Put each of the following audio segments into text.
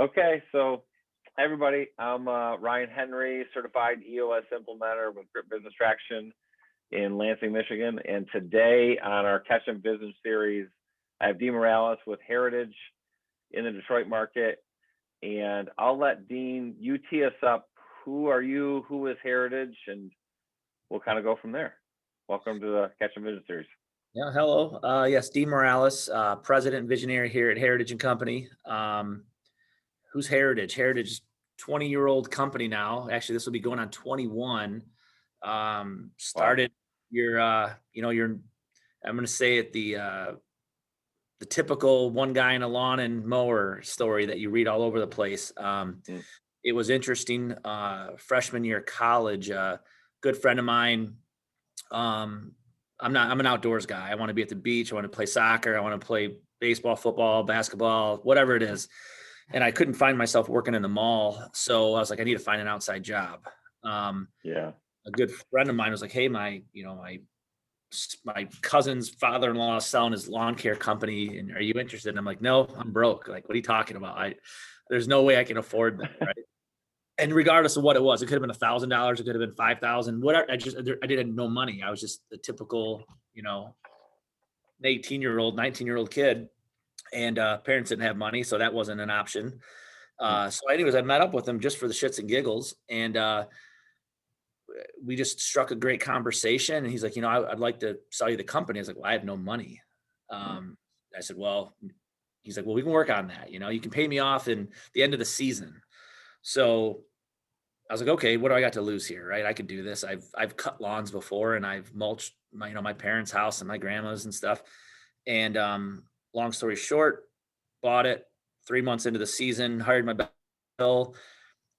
Okay, so everybody, I'm Ryan Henry, certified EOS implementer with Grip Business Traction in Lansing, Michigan. And today on our Catchin Business series, I have Dean Morales with Heritage in the Detroit market. And I'll let Dean, you tee us up. Who are you? Who is Heritage? And we'll kind of go from there. Welcome to the Catchin Business series. Yeah, hello. Yes, Dean Morales, president and visionary here at Heritage and Company. Who's Heritage? Heritage is 20-year-old company now. Actually, this will be going on 21. Started I'm going to say it, the typical one guy in a lawn and mower story that you read all over the place. It was interesting. Freshman year of college, good friend of mine. I'm an outdoors guy. I want to be at the beach. I want to play soccer. I want to play baseball, football, basketball, whatever it is. And I couldn't find myself working in the mall. So I was like, I need to find an outside job. A good friend of mine was like, hey, my cousin's father-in-law is selling his lawn care company. And are you interested? And I'm like, no, I'm broke. Like, what are you talking about? There's no way I can afford that. Right. And regardless of what it was, it could have been $1,000. It could have been $5,000, whatever. I didn't have no money. I was just a typical, 18-year-old, 19-year-old kid. And parents didn't have money, so that wasn't an option. So anyways, I met up with him just for the shits and giggles. And we just struck a great conversation. And he's like, I'd like to sell you the company. I was like, well, I have no money. I said, well, he's like, well, we can work on that. You can pay me off in the end of the season. So I was like, okay, what do I got to lose here? Right. I could do this. I've cut lawns before, and I've mulched my parents' house and my grandma's and stuff. And long story short, bought it 3 months into the season, hired my bill.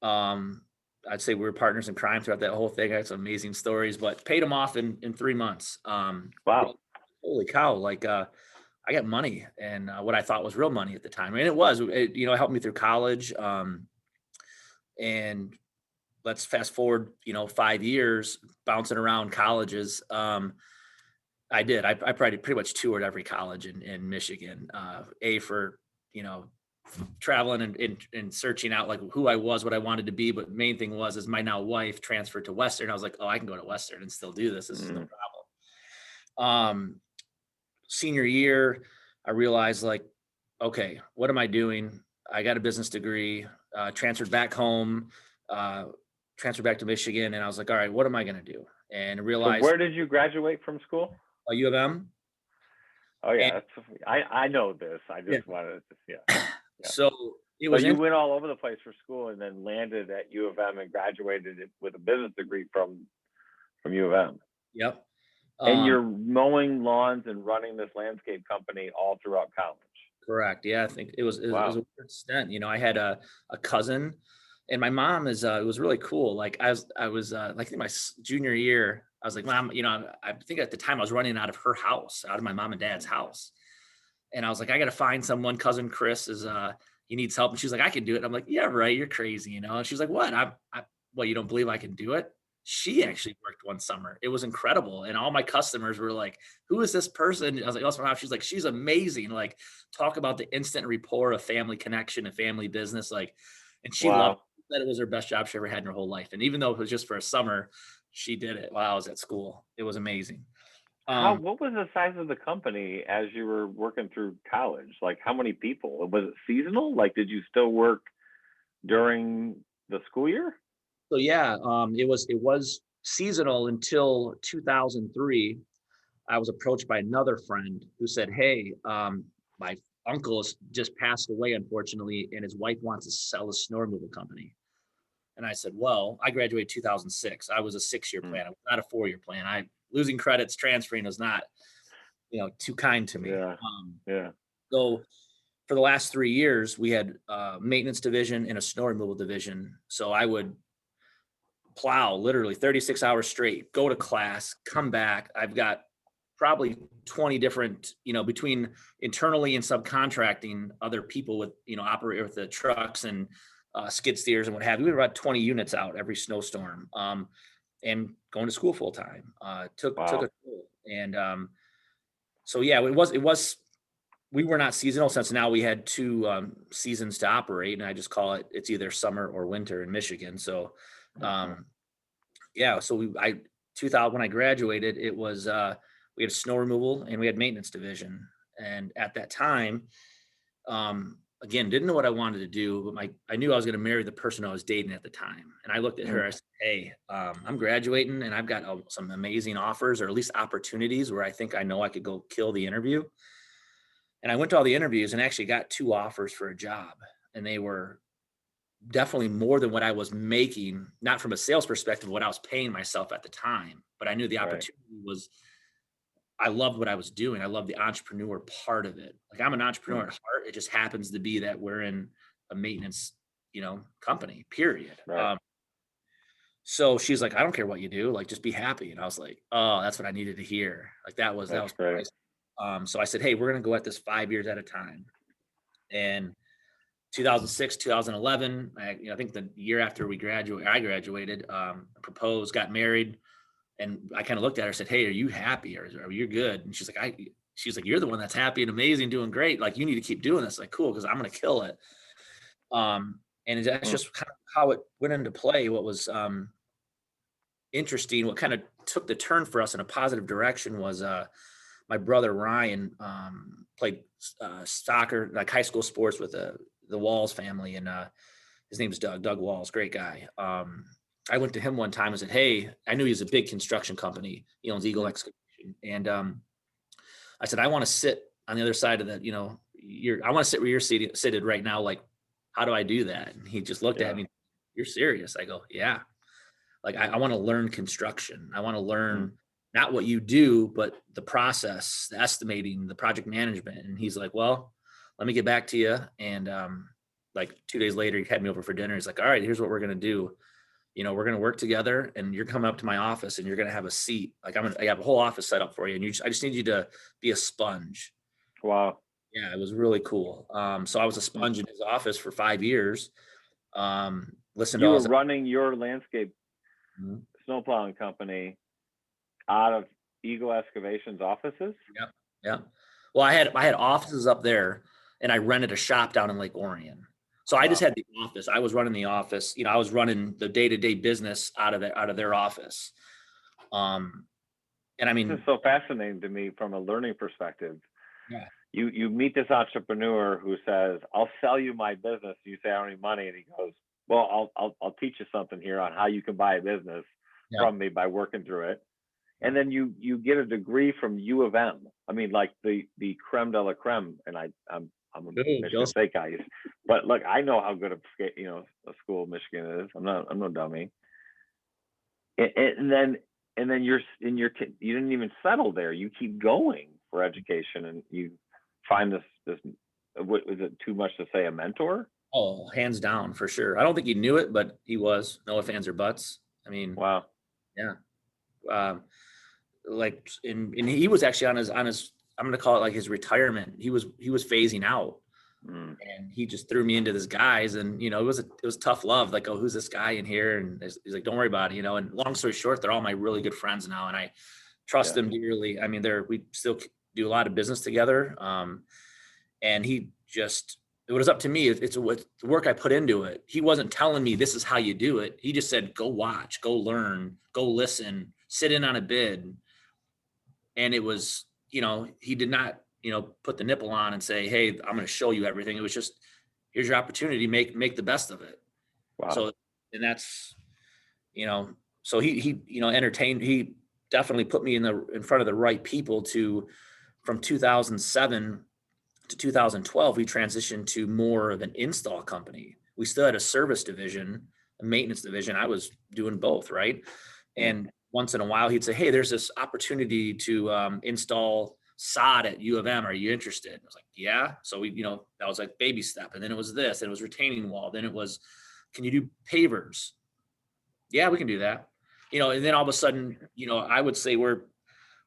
I'd say we were partners in crime throughout that whole thing. I had some amazing stories, but paid them off in 3 months. Wow. Holy cow. Like, I got money, and what I thought was real money at the time. And it helped me through college. And let's fast forward, 5 years bouncing around colleges. I did. I pretty much toured every college in Michigan, for, traveling and searching out like who I was, what I wanted to be. But main thing was my now wife transferred to Western. I was like, oh, I can go to Western and still do this. This is no problem. Senior year, I realized like, okay, what am I doing? I got a business degree, transferred back home, transferred back to Michigan. And I was like, all right, what am I going to do? And realized. So where did you graduate from school? U of M. Oh yeah, I know this. I just wanted to, yeah. So it was. So you went all over the place for school, and then landed at U of M and graduated with a business degree from U of M. Yep. And you're mowing lawns and running this landscape company all throughout college. Correct. Yeah, I think it was a weird stint. I had a cousin, and my mom it was really cool. Like I was like in my junior year, I was like, Mom, I think at the time I was running out of her house, out of my mom and dad's house. And I was like, I got to find someone. Cousin Chris he needs help. And she's like, I can do it. And I'm like, yeah, right. You're crazy. And she's like, what? What, you don't believe I can do it? She actually worked one summer. It was incredible. And all my customers were like, who is this person? I was like, oh, my mom. She's like, she's amazing. Like, talk about the instant rapport of family connection and family business. Like, and she loved that. It was her best job she ever had in her whole life. And even though it was just for a summer, she did it while I was at school. It was amazing. What was the size of the company as you were working through college? Like, how many people? Was it seasonal? Like, did you still work during the school year? So yeah, it was seasonal until 2003. I was approached by another friend who said, hey, my uncle has just passed away, unfortunately, and his wife wants to sell a snow removal company. And I said, well, I graduated 2006. I was a 6-year plan. It was not a 4-year plan. Losing credits, transferring was not, too kind to me. So for the last 3 years, we had a maintenance division and a snow removal division. So I would plow literally 36 hours straight, go to class, come back. I've got probably 20 different, between internally and subcontracting other people with, operate with the trucks and skid steers and what have you. We were about 20 units out every snowstorm, and going to school full time. Took a toll. And so yeah, it was we were not seasonal since now we had two seasons to operate, and I just call it's either summer or winter in Michigan. So, yeah, so I 2000 when I graduated, it was we had snow removal and we had maintenance division, and at that time, again, didn't know what I wanted to do, but I knew I was going to marry the person I was dating at the time, and I looked at her. I said, "Hey, I'm graduating, and I've got some amazing offers, or at least opportunities, where I think I know I could go kill the interview." And I went to all the interviews and actually got 2 offers for a job, and they were definitely more than what I was making, not from a sales perspective, what I was paying myself at the time, but I knew the Right. opportunity was I loved what I was doing. I love the entrepreneur part of it. Like, I'm an entrepreneur Mm. at heart. It just happens to be that we're in a maintenance, company, period. Right. So she's like, "I don't care what you do, like, just be happy." And I was like, "Oh, that's what I needed to hear." Like, that That's was great. nice. So I said, "Hey, we're gonna go at this 5 years at a time." And 2006, 2011, I think the year after I graduated, proposed, got married, and I kind of looked at her and said, "Hey, are you happy, or are you good?" And she's like, "You're the one that's happy and amazing, doing great. Like, you need to keep doing this." Like, cool, because I'm gonna kill it. And that's Mm. just kind of how it went into play. What was interesting, what kind of took the turn for us in a positive direction was my brother Ryan played soccer, like high school sports with the Walls family, and his name is Doug Walls, great guy. I went to him one time and said, "Hey," I knew he was a big construction company. He owns Eagle Mm. Excavation, and I said, "I want to sit on the other side of that. I want to sit where you're seated right now. Like, how do I do that?" And he just looked at Yeah. me. "You're serious?" I go, "Yeah." Like, I want to learn construction. I want to Mm. learn not what you do, but the process, the estimating, the project management. And he's like, "Well, let me get back to you." And like 2 days later, he had me over for dinner. He's like, "All right, here's what we're gonna do. We're gonna work together, and you're coming up to my office, and you're gonna have a seat. Like, I have a whole office set up for you, and I just need you to be a sponge." Wow. Yeah, it was really cool. So I was a Mm. sponge in his office for 5 years. Listened to You all were his. running your landscape Mhm. snowplowing company out of Eagle Excavation's offices? Yeah, yeah. Well, I had offices up there, and I rented a shop down in Lake Orion. So I just Wow. had the office. I was running the office. I was running the day-to-day business out of their office. Um, and I This is mean, so fascinating to me from a learning perspective. yeah, You meet this entrepreneur who says, "I'll sell you my business." You say, "I don't need money," and he goes, "Well, I'll teach you something here on how you can buy a business yeah. from me by working through it." Yeah. And then you get a degree from U of M. I mean, like the creme de la creme. And I'm a Ooh, Michigan State guy, but look, I know how good a school Michigan is. I'm no dummy. And then you didn't even settle there. You keep going for education, and you find this. What is it too much to say? A mentor? Oh, hands down for sure. I don't think he knew it, but he was. No ifs, ands, or buts. I mean, Wow. yeah. Um, like, and he was actually on his. I'm gonna call it like his retirement. He was phasing out, Mm. and he just threw me into this guys, and it was tough love. Like, "Oh, who's this guy in here?" And he's like, "Don't worry about it." And long story short, they're all my really good friends now, and I trust Yeah. them dearly. I mean, we still do a lot of business together. And it was up to me. It's what the work I put into it. He wasn't telling me this is how you do it. He just said, "Go watch, go learn, go listen, sit in on a bid." And it was, he did not, put the nipple on and say, "Hey, I'm going to show you everything." It was just, "Here's your opportunity, make the best of it." Wow. So, and that's, you know, so entertained, he definitely put me in front of the right people from 2007 to 2012, we transitioned to more of an install company. We still had a service division, a maintenance division. I was doing both, right? Mm. And once in a while, he'd say, "Hey, there's this opportunity to install sod at U of M. Are you interested?" I was like, "Yeah." So that was like baby step. And then it was this, and it was retaining wall. Then it was, "Can you do pavers?" "Yeah, we can do that." And then all of a sudden, I would say we're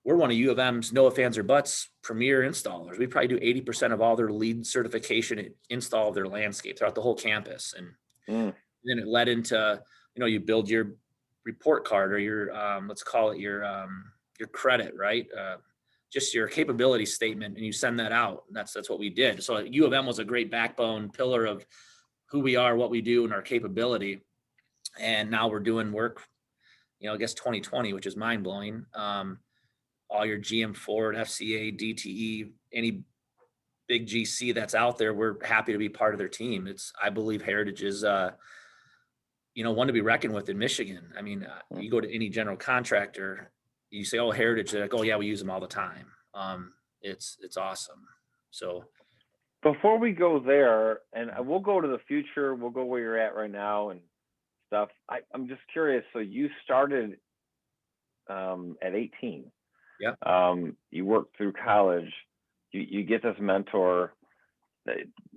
one of U of M's no ifs, ands, or buts premier installers. We probably do 80% of all their lead certification install of their landscape throughout the whole campus. And Mm. then it led into, you build your report card, or your, let's call it your credit, right? just your capability statement, and you send that out. And that's what we did. So U of M was a great backbone pillar of who we are, what we do, and our capability. And now we're doing work, I guess 2020, which is mind blowing. All your GM, Ford, FCA, DTE, any big GC that's out there, we're happy to be part of their team. I believe Heritage is, one to be reckoned with in Michigan. I mean, you go to any general contractor, you say, "Oh, Heritage," they're like, "Oh yeah, we use them all the time." It's awesome. So Before we go there, and we'll go to the future, we'll go where you're at right now and stuff. I'm just curious. So you started at 18. yeah. You worked through college. You get this mentor.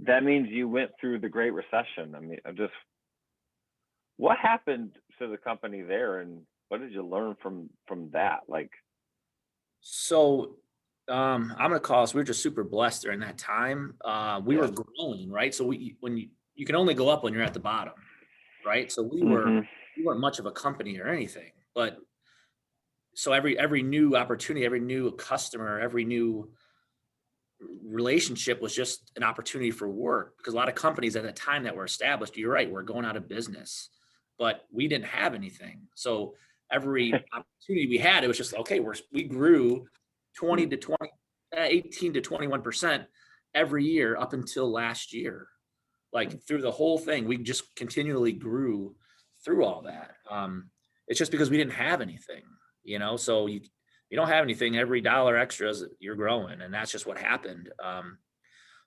That means you went through the Great Recession. I mean, what happened to the company there, and what did you learn from that? Like, So I'm gonna call us. We were just super blessed during that time. We were yeah. growing, right? So you can only go up when you're at the bottom, right? So we weren't much of a company or anything, but so every new opportunity, every new customer, every new relationship was just an opportunity for work, because a lot of companies at that time that were established, you're right, we're going out of business, but we didn't have anything. So every opportunity we had, it was just, okay, we grew 20 to 20, 18 to 21% every year up until last year. Like through the whole thing, we just continually grew through all that. It's just because we didn't have anything, so you don't have anything, every dollar extras, you're growing. And that's just what happened.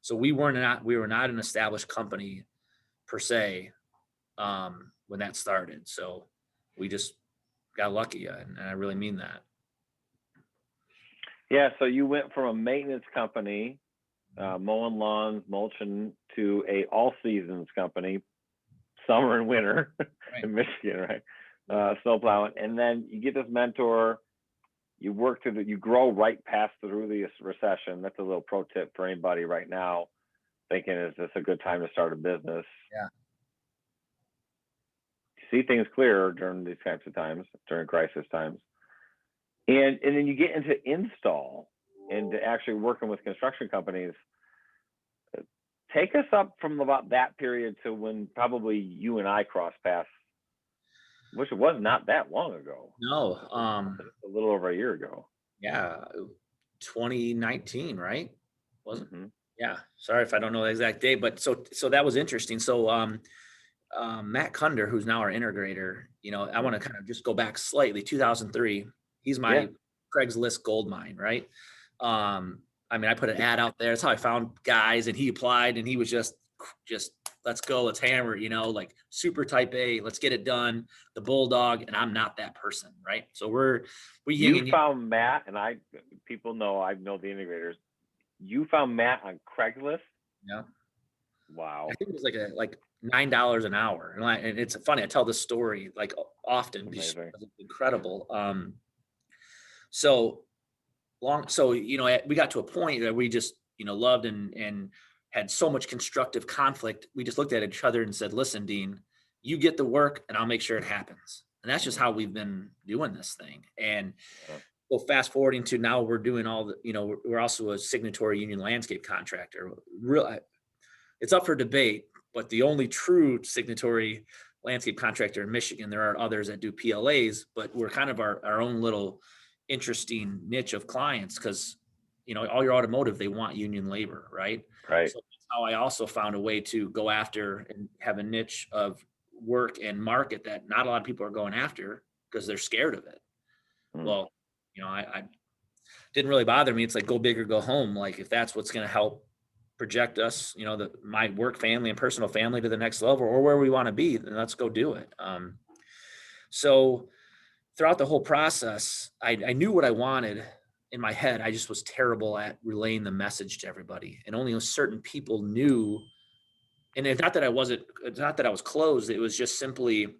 So we were not an established company per se when that started. So we just got lucky. And I really mean that. Yeah. So you went from a maintenance company, mowing lawns, mulching, to a all seasons company, summer and winter Right. in Michigan, right? Snow plowing. And then you get this mentor. You work through you grow right past through the recession. That's a little pro tip for anybody right now thinking, is this a good time to start a business? Yeah. You see things clearer during these kinds of times, during crisis times. And then you get into install and actually working with construction companies. Take us up from about that period to when probably you and I crossed paths, which was not that long ago. No. A little over a year ago. Yeah. 2019, right? Wasn't. Mm-hmm. Yeah. Sorry if I don't know the exact date, but so that was interesting. So Matt Kunder, who's now our integrator, I want to kind of just go back slightly. 2003, he's my Craigslist gold mine, right? I mean, I put an ad out there. That's how I found guys, and he applied, and he was just let's go, let's hammer, super type A, let's get it done. The bulldog, and I'm not that person, right? So you found Matt, and people know I know the integrators. You found Matt on Craigslist. Yeah. Wow. I think it was like $9 an hour, and it's funny. I tell this story like often because it's incredible. So we got to a point that we just loved and had so much constructive conflict. We just looked at each other and said, "Listen, Dean, you get the work, and I'll make sure it happens." And that's just how we've been doing this thing. And well, fast forwarding to now, we're doing all the, we're also a signatory union landscape contractor. It's up for debate, but the only true signatory landscape contractor in Michigan. There are others that do PLAs, but we're kind of our own little interesting niche of clients, because all your automotive, they want union labor, right? Right. So that's how I also found a way to go after and have a niche of work and market that not a lot of people are going after because they're scared of it. Well, I didn't really bother me. It's like, go big or go home. Like, if that's what's going to help project us, my work family and personal family to the next level, or where we want to be, then let's go do it. So throughout the whole process, I knew what I wanted in my head. I just was terrible at relaying the message to everybody, and only certain people knew. And it's not that I was closed. It was just simply,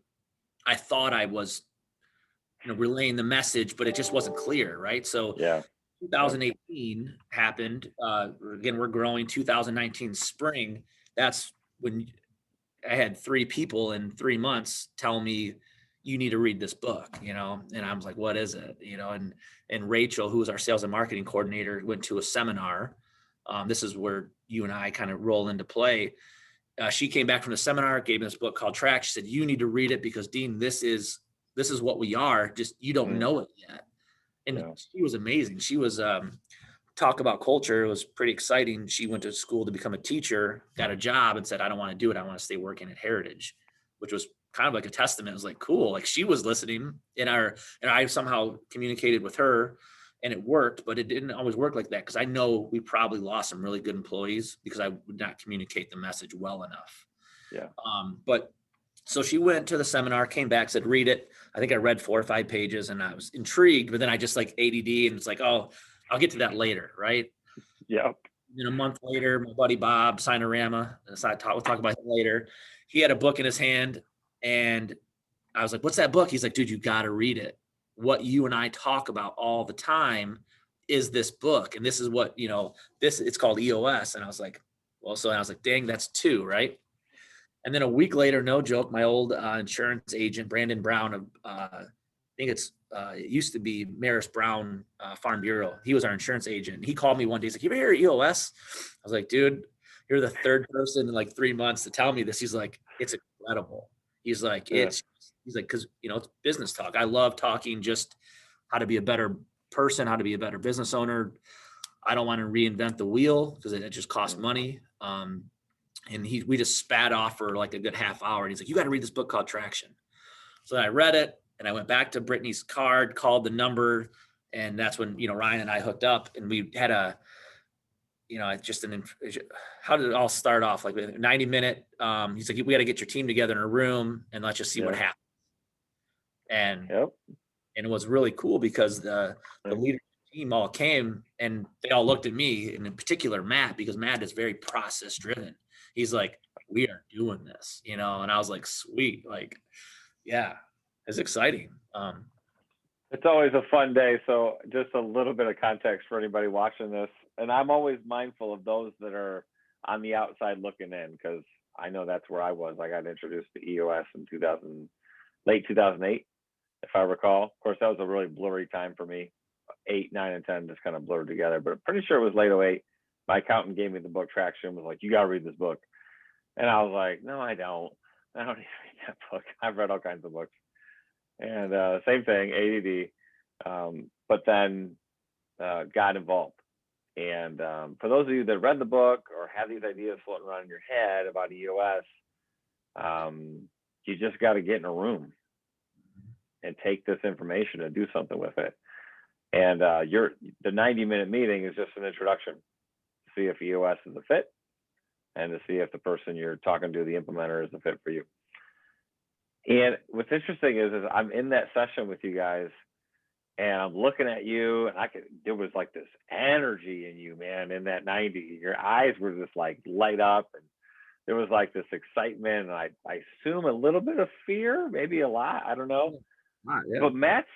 I thought I was, relaying the message, but it just wasn't clear. Right. So 2018 happened. Again, we're growing. 2019 spring. That's when I had 3 people in 3 months tell me, you need to read this book, and I was like, what is it? And Rachel, who was our sales and marketing coordinator, went to a seminar. This is where you and I kind of roll into play. She came back from the seminar, gave me this book called Track. She said, you need to read it because Dean, this is what we are. Just, you don't know it yet. And Yeah. she was amazing. She was, talk about culture. It was pretty exciting. She went to school to become a teacher, got a job, and said, I don't want to do it. I want to stay working at Heritage, which was kind of like a testament. It was like, cool. Like, she was listening, and I somehow communicated with her, and it worked, but it didn't always work like that. Cause I know we probably lost some really good employees because I would not communicate the message well enough. Yeah. But so she went to the seminar, came back, said, read it. I think I read 4 or 5 pages and I was intrigued, but then I just like ADD, and it's like, oh, I'll get to that later. Right. Yep. Then a month later, my buddy Bob Sinorama, we'll talk about it later. He had a book in his hand, and I was like, what's that book? He's like, dude, you got to read it. What you and I talk about all the time is this book. And this is what, it's called EOS. And I was like, well, so I was like, dang, that's 2, right? And then a week later, no joke, my old insurance agent, Brandon Brown, of I think it used to be Maris Brown Farm Bureau. He was our insurance agent. He called me one day. He's like, you ever hear of EOS? I was like, dude, you're the 3rd person in like 3 months to tell me this. He's like, it's incredible. He's like, he's like, cause it's business talk. I love talking just how to be a better person, how to be a better business owner. I don't want to reinvent the wheel because it just costs money. And we just spat off for like a good half hour. And he's like, you got to read this book called Traction. So then I read it, and I went back to Brittany's card, called the number. And that's when, Ryan and I hooked up, and we had how did it all start off? Like a 90-minute, he's like, we got to get your team together in a room and let's just see what happens. And it was really cool because the leader team all came, and they all looked at me, and in particular Matt, because Matt is very process driven. He's like, we are doing this, and I was like, sweet, like, yeah, it's exciting. It's always a fun day. So just a little bit of context for anybody watching this. And I'm always mindful of those that are on the outside looking in, because I know that's where I was. I got introduced to EOS in late 2008, if I recall. Of course, that was a really blurry time for me. 8, 9, and 10 just kind of blurred together, but I'm pretty sure it was late 08. My accountant gave me the book Traction, was like, you got to read this book. And I was like, no, I don't need to read that book. I've read all kinds of books. And same thing, ADD. But then got involved. And for those of you that read the book or have these ideas floating around in your head about EOS, you just got to get in a room and take this information and do something with it. And the 90-minute meeting is just an introduction to see if EOS is a fit and to see if the person you're talking to, the implementer, is a fit for you. And what's interesting is I'm in that session with you guys, and I'm looking at you, and there was like this energy in you, man, in that 90. Your eyes were just like light up, and there was like this excitement, and I assume a little bit of fear, maybe a lot, I don't know. Yeah. But Matt's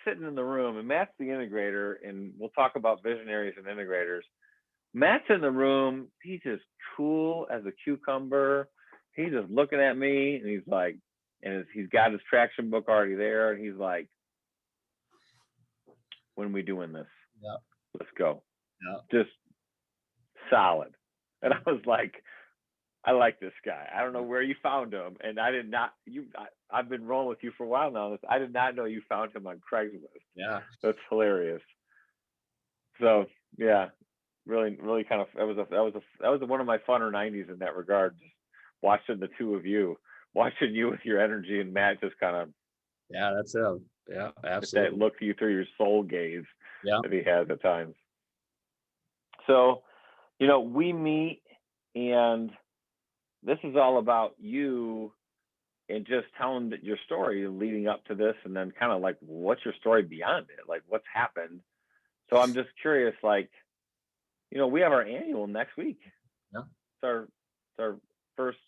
sitting in the room, and Matt's the integrator, and we'll talk about visionaries and integrators. Matt's in the room. He's just cool as a cucumber. He's just looking at me, and he's like, he's got his traction book already there, and he's like, when are we doing this? Yeah. Let's go. Yeah. Just solid. And I was like, I like this guy. I don't know where you found him. And I've been rolling with you for a while now. I did not know you found him on Craigslist. Yeah. That's hilarious. So yeah, really, really kind of, that was one of my funner 90s in that regard. Just watching the two of you, watching you with your energy, and Matt just kind of, yeah, that's him. Yeah, absolutely. That look you through your soul gaze that he has at times. So, we meet, and this is all about you and just telling your story leading up to this, and then kind of like, what's your story beyond it? Like, what's happened? So I'm just curious, like, we have our annual next week. Yeah. It's our first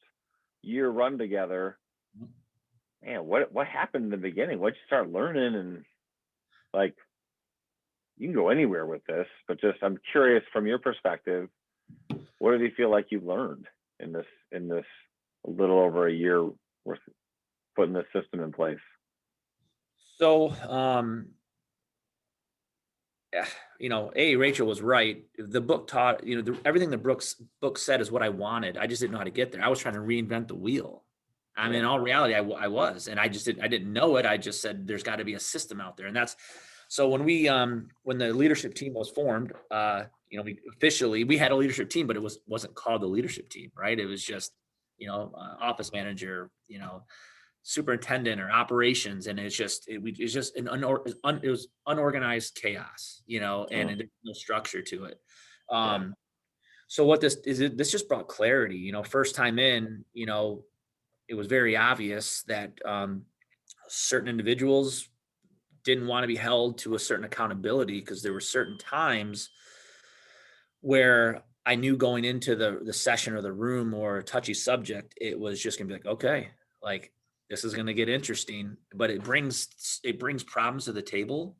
year run together. Man, what happened in the beginning? What'd you start learning? And like, you can go anywhere with this, but just, I'm curious from your perspective, what do you feel like you learned in this a little over a year worth putting this system in place? So, Rachel was right. The book taught, everything the book said is what I wanted. I just didn't know how to get there. I was trying to reinvent the wheel. I mean, in all reality, I was, and I didn't know it. I just said there's got to be a system out there, and that's so when the leadership team was formed, we had a leadership team, but it wasn't called the leadership team, right? It was just, office manager, superintendent or operations, and it's just it was unorganized chaos, and there's no structure to it. So what this just brought clarity. First time in, it was very obvious that certain individuals didn't want to be held to a certain accountability, because there were certain times where I knew going into the session or the room or a touchy subject, it was just gonna be like, okay, like this is gonna get interesting, but it brings problems to the table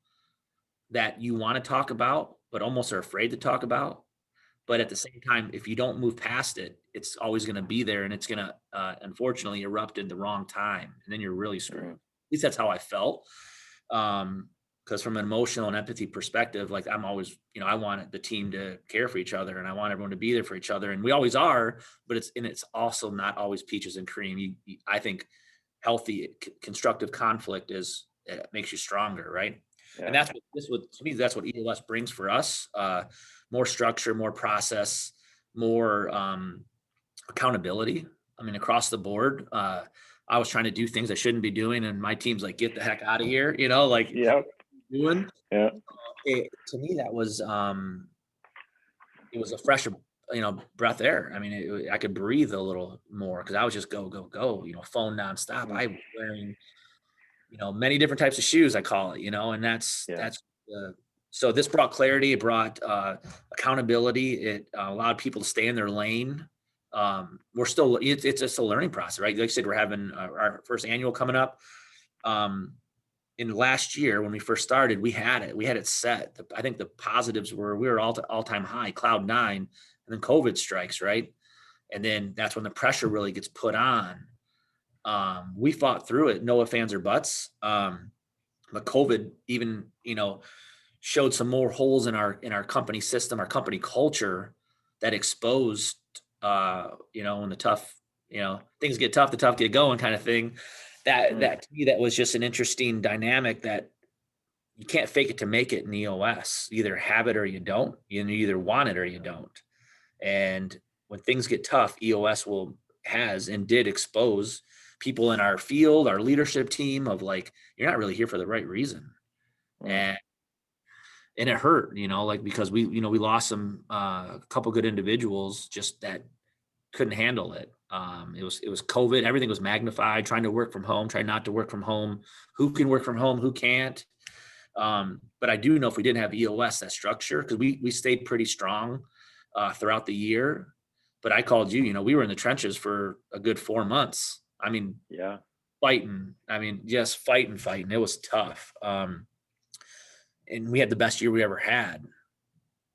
that you want to talk about, but almost are afraid to talk about. But at the same time, if you don't move past it, it's always going to be there, and it's going to unfortunately erupt in the wrong time, and then you're really screwed. At least that's how I felt. Because from an emotional and empathy perspective, like I'm always, I want the team to care for each other, and I want everyone to be there for each other, and we always are. But it's also not always peaches and cream. I think healthy, constructive conflict it makes you stronger, right? Yeah. And to me, that's what EOS brings for us. More structure, more process, more accountability. I mean, across the board. I was trying to do things I shouldn't be doing, and my team's like, "Get the heck out of here!" Like doing. Yeah. To me, that was it was a fresher, breath air. I mean, I could breathe a little more, because I was just go, go, go. Phone nonstop. I was wearing, many different types of shoes, I call it. And that's so this brought clarity. It brought accountability. It allowed people to stay in their lane. It's just a learning process, right? Like I said, we're having our first annual coming up. In last year, when we first started, we had it set. I think the positives were we were all-time high, cloud 9, and then COVID strikes, right? And then that's when the pressure really gets put on. We fought through it, no ifs, ands, or buts. But COVID even, showed some more holes in our company system, our company culture, that exposed, when the tough, things get tough, the tough get going kind of thing. That to me, that was just an interesting dynamic, that you can't fake it to make it in EOS. You either have it or you don't. You either want it or you don't. And when things get tough, EOS has and did expose people in our field, our leadership team, of like, you're not really here for the right reason. And it hurt, like, because we lost some a couple good individuals just that couldn't handle it. It was COVID. Everything was magnified. Trying to work from home, trying not to work from home. Who can work from home? Who can't? But I do know, if we didn't have EOS, that structure, because we stayed pretty strong throughout the year. But I called you. We were in the trenches for a good 4 months. I mean, fighting. I mean, just fighting. It was tough. And we had the best year we ever had.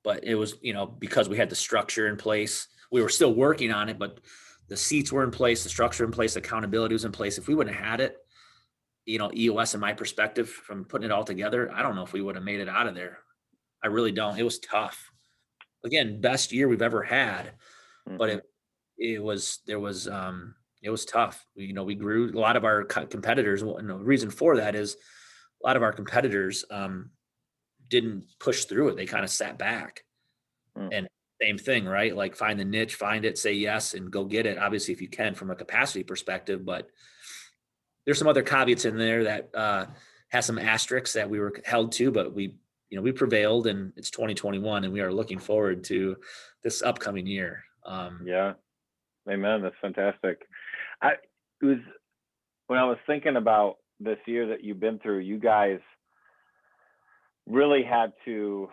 But it was, because we had the structure in place. We were still working on it, but the seats were in place, the structure in place, accountability was in place. If we wouldn't have had it, EOS, in my perspective, from putting it all together, I don't know if we would have made it out of there. I really don't. It was tough. Again, best year we've ever had, but it was tough. We grew. A lot of our competitors, and the reason for that is a lot of our competitors didn't push through it. They kind of sat back. And same thing, right? Like, find the niche, find it, say yes, and go get it. Obviously, if you can, from a capacity perspective, but there's some other caveats in there that has some asterisks that we were held to, but we prevailed, and it's 2021, and we are looking forward to this upcoming year. Yeah. Amen. That's fantastic. When I was thinking about this year that you've been through, you guys really had to,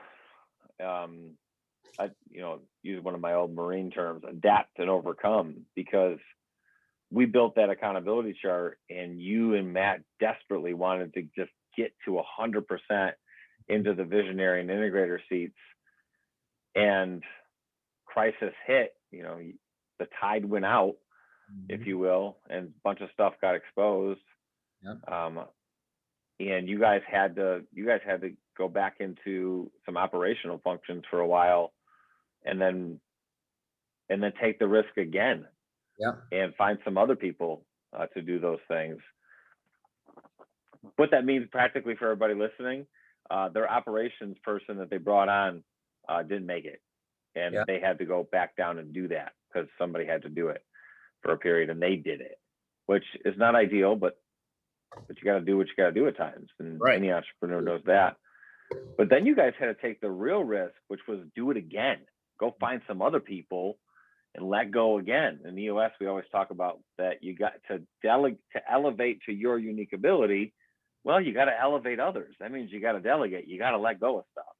use one of my old Marine terms, adapt and overcome, because we built that accountability chart, and you and Matt desperately wanted to just get to 100% into the visionary and integrator seats, and crisis hit. The tide went out, if you will, and a bunch of stuff got exposed. and you guys had to go back into some operational functions for a while, and then take the risk again, Yeah. and find some other people to do those things. What that means practically for everybody listening, their operations person that they brought on didn't make it, and Yeah. they had to go back down and do that because somebody had to do it for a period, and they did it, which is not ideal, but you got to do what you got to do at times, and Right. any entrepreneur knows that. But then you guys had to take the real risk, which was do it again, go find some other people and let go again. In the EOS, we always talk about that you got to elevate to your unique ability. Well, you got to elevate others. That means you got to delegate. You got to let go of stuff.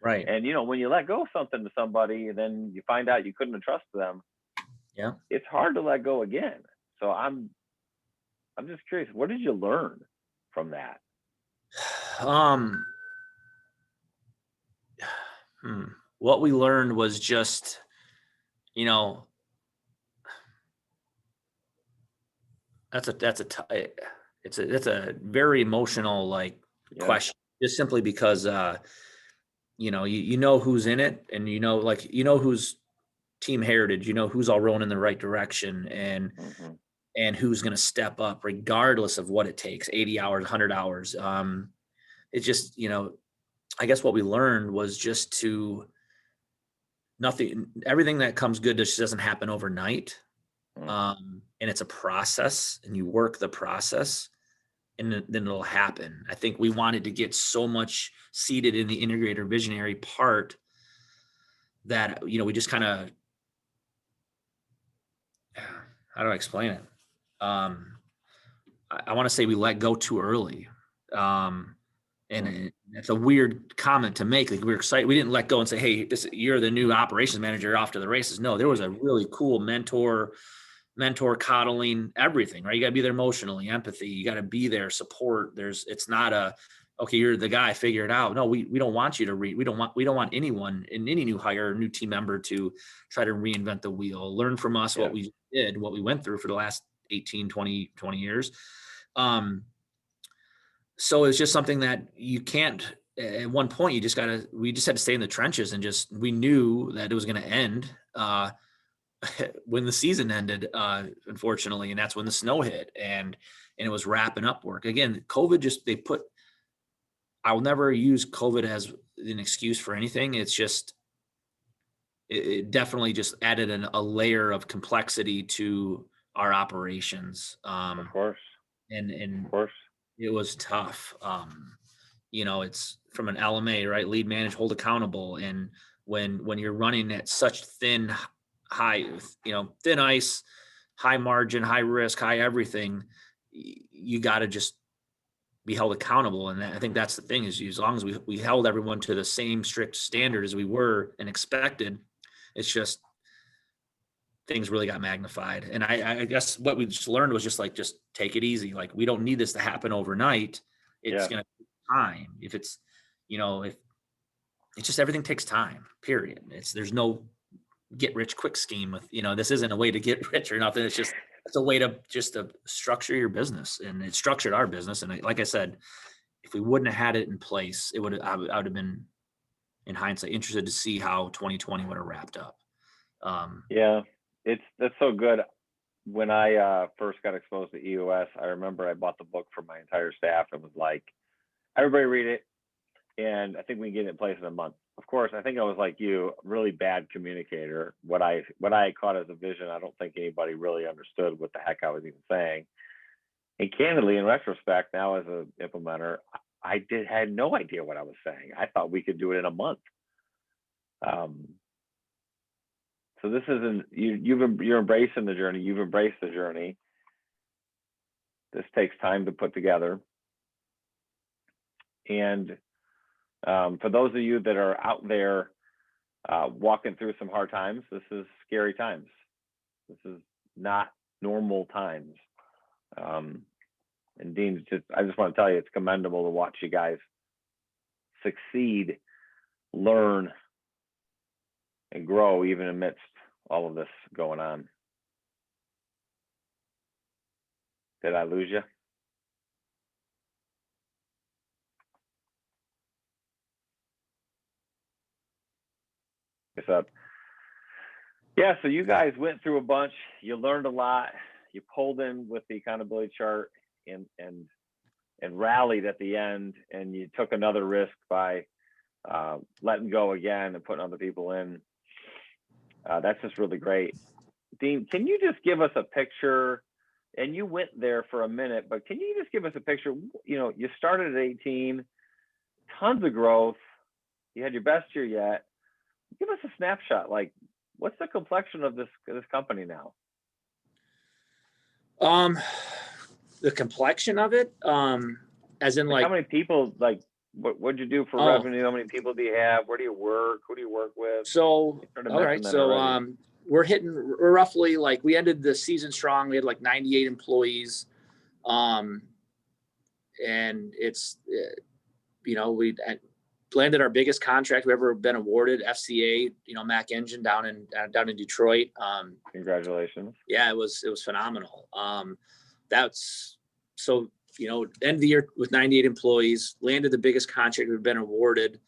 Right. And when you let go of something to somebody, and then you find out you couldn't entrust them, Yeah. it's hard to let go again. So I'm just curious, what did you learn from that? What we learned was just, that's a very emotional question, just simply because you know who's in it, and who's team heritage, who's all rolling in the right direction, and who's going to step up regardless of what it takes, 80 hours, 100 hours. It's just, I guess what we learned was just everything that comes good just doesn't happen overnight. And it's a process, and you work the process, and then it'll happen. I think we wanted to get so much seated in the integrator visionary part that, we just kind of, how do I explain it? I want to say we let go too early. And it's a weird comment to make. Like, we're excited. We didn't let go and say, hey, you're the new operations manager, off to the races. No, there was a really cool mentor coddling, everything, right? You got to be there emotionally, empathy. You got to be there, support. It's not okay, you're the guy, figure it out. No, we don't want you to we don't want anyone in any new hire or new team member to try to reinvent the wheel. Learn from us what we did, what we went through for the last 18, 20 years. So it's just something that you can't, at one point, we just had to stay in the trenches, and we knew that it was going to end when the season ended, unfortunately. And that's when the snow hit, and it was wrapping up work. Again, COVID I'll never use COVID as an excuse for anything. It's just, it definitely just added a layer of complexity to our operations. Of course. And of course. It was tough. It's from an LMA, right? Lead, manage, hold accountable. And when you're running at such thin ice, high margin, high risk, high everything, you got to just be held accountable. And I think that's the thing, is as long as we held everyone to the same strict standard as we were and expected, it's just, things really got magnified. And I guess what we just learned was just take it easy. Like, we don't need this to happen overnight. It's going to take time. If it's, if it's just, everything takes time, period. There's no get rich quick scheme with, this isn't a way to get rich or nothing. It's a way to structure your business, and it structured our business. And like I said, if we wouldn't have had it in place, I would have been, in hindsight, interested to see how 2020 would have wrapped up. That's so good. When I first got exposed to EOS, I remember I bought the book for my entire staff and was like, everybody read it, and I think we can get it in place in a month. Of course, I think I was like you, really bad communicator. What I caught as a vision, I don't think anybody really understood what the heck I was even saying. And candidly, in retrospect, now as an implementer, I had no idea what I was saying. I thought we could do it in a month. So this isn't, you're embracing the journey. You've embraced the journey. This takes time to put together. And for those of you that are out there walking through some hard times, this is scary times. This is not normal times. And Dean, I just want to tell you, it's commendable to watch you guys succeed, learn, and grow even amidst all of this going on. Did I lose you? this up. Yeah, so you guys went through a bunch. You learned a lot. You pulled in with the accountability chart and rallied at the end, and you took another risk by letting go again and putting other people in. That's just really great. Dean, can you just give us a picture? And you went there for a minute, but can you just give us a picture? You know, you started at 18, tons of growth. You had your best year yet. Give us a snapshot. Like, what's the complexion of this company now? The complexion of it, as in like how many people, like, what'd you do for revenue? How many people do you have? Where do you work? Who do you work with? So, all right. So, we're roughly, like, we ended the season strong. We had like 98 employees. And it's, you know, we landed our biggest contract we've ever been awarded, FCA, you know, Mac Engine down in Detroit. Congratulations. Yeah, it was phenomenal. That's so, you know, end of the year with 98 employees, landed the biggest contract we've been awarded,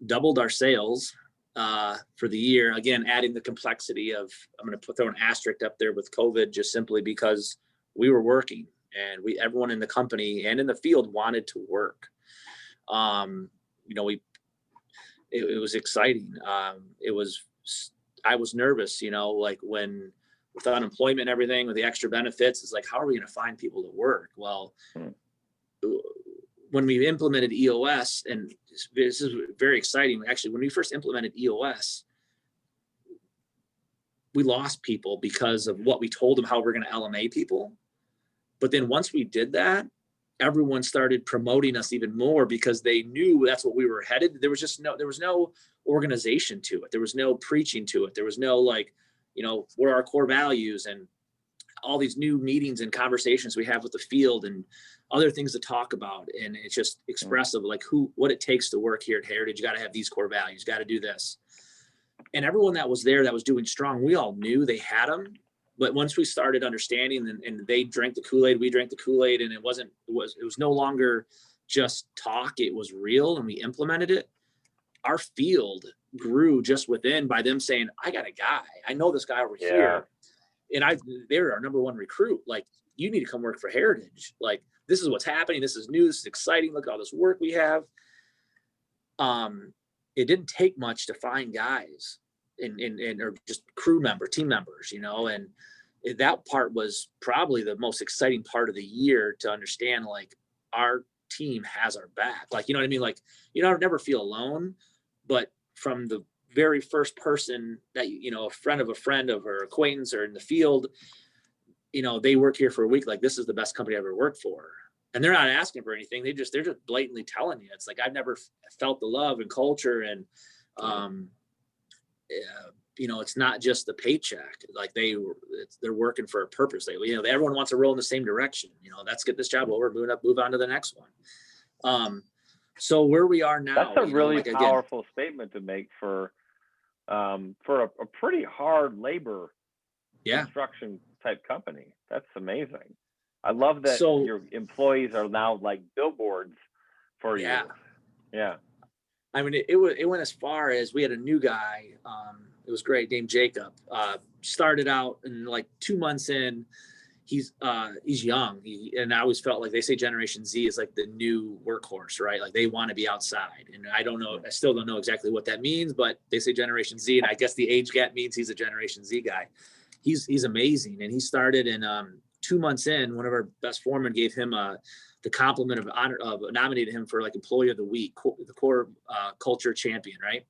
doubled our sales for the year. Again, adding the complexity of, I'm going to throw an asterisk up there with COVID, just simply because we were working and everyone in the company and in the field wanted to work. You know, it was exciting. I was nervous, you know, like with unemployment and everything, with the extra benefits, it's like, how are we going to find people to work? Well, when we implemented EOS, and this is very exciting. Actually, when we first implemented EOS, we lost people because of what we told them, how we're going to LMA people. But then once we did that, everyone started promoting us even more because they knew that's what we were headed. There was no organization to it. There was no preaching to it. There was no, like, you know, what are our core values, and all these new meetings and conversations we have with the field and other things to talk about. And it's just expressive, like what it takes to work here at Heritage. You got to have these core values, got to do this. And everyone that was there that was doing strong, we all knew they had them. But once we started understanding, and they drank the Kool-Aid, we drank the Kool-Aid, and it was no longer just talk, it was real, and we implemented it. Our field grew just within by them saying, I got a guy, I know this guy over here. And they're our number one recruit. Like, you need to come work for Heritage. Like, this is what's happening. This is new. This is exciting. Look at all this work we have. It didn't take much to find guys and or just team members, you know, and that part was probably the most exciting part of the year, to understand, like, our team has our back. Like, you know what I mean? Like, you don't never feel alone, but from the very first person that, you know, a friend of or acquaintance or in the field, you know, they work here for a week, like, this is the best company I ever worked for. And they're not asking for anything. They're just blatantly telling you. It's like, I've never felt the love and culture. And, you know, it's not just the paycheck. Like, they're working for a purpose. Everyone wants to roll in the same direction. You know, let's get this job over, move on to the next one. So where we are now, that's a really powerful statement to make for a pretty hard labor construction type company. That's amazing. I love that your employees are now like billboards for you. Yeah. I mean, it went as far as, we had a new guy. It was great, named Jacob. Started out, and like 2 months in, he's young. And I always felt like, they say Generation Z is like the new workhorse, right? Like, they want to be outside. And I still don't know exactly what that means, but they say Generation Z, and I guess the age gap means he's a Generation Z guy. He's amazing. And he started in 2 months in, one of our best foremen gave him the compliment of honor, nominated him for like Employee of the Week, the core culture champion, right?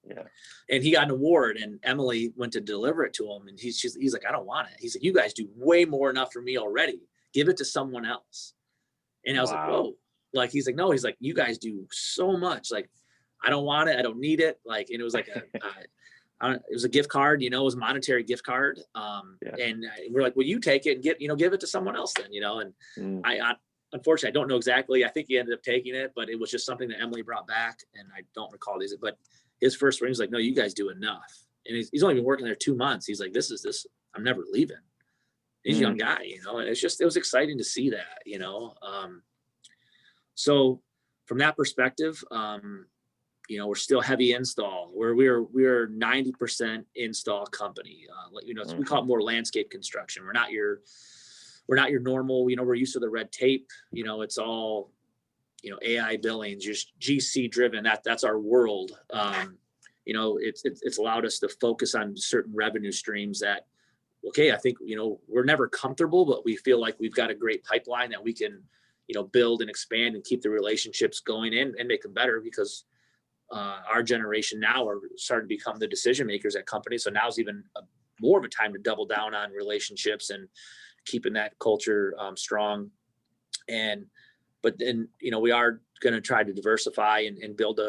Yeah. And he got an award, and Emily went to deliver it to him, and he's like, I don't want it. He's like, you guys do way more enough for me already. Give it to someone else. And I was like, whoa. Like, he's like, no, he's like, you guys do so much. Like, I don't want it. I don't need it. Like, and it was like it was a gift card, you know, it was a monetary gift card. And we're like, well, you take it and give it to someone else then, you know? And I unfortunately, I don't know exactly. I think he ended up taking it, but it was just something that Emily brought back, and I don't recall these, but his first ring was like, no, you guys do enough. And he's only been working there 2 months. He's like, this, I'm never leaving. He's a young guy, you know, and it was exciting to see that, you know? So from that perspective, we're still heavy install, where we're 90% install company. We call it more landscape construction. We're not your normal, we're used to the red tape, it's all, AI billings, just GC driven. That's our world. It's allowed us to focus on certain revenue streams that, okay, I think, we're never comfortable, but we feel like we've got a great pipeline that we can, build and expand and keep the relationships going in and make them better, because our generation now are starting to become the decision makers at companies. So now's even more of a time to double down on relationships and keeping that culture strong. But then, we are going to try to diversify and build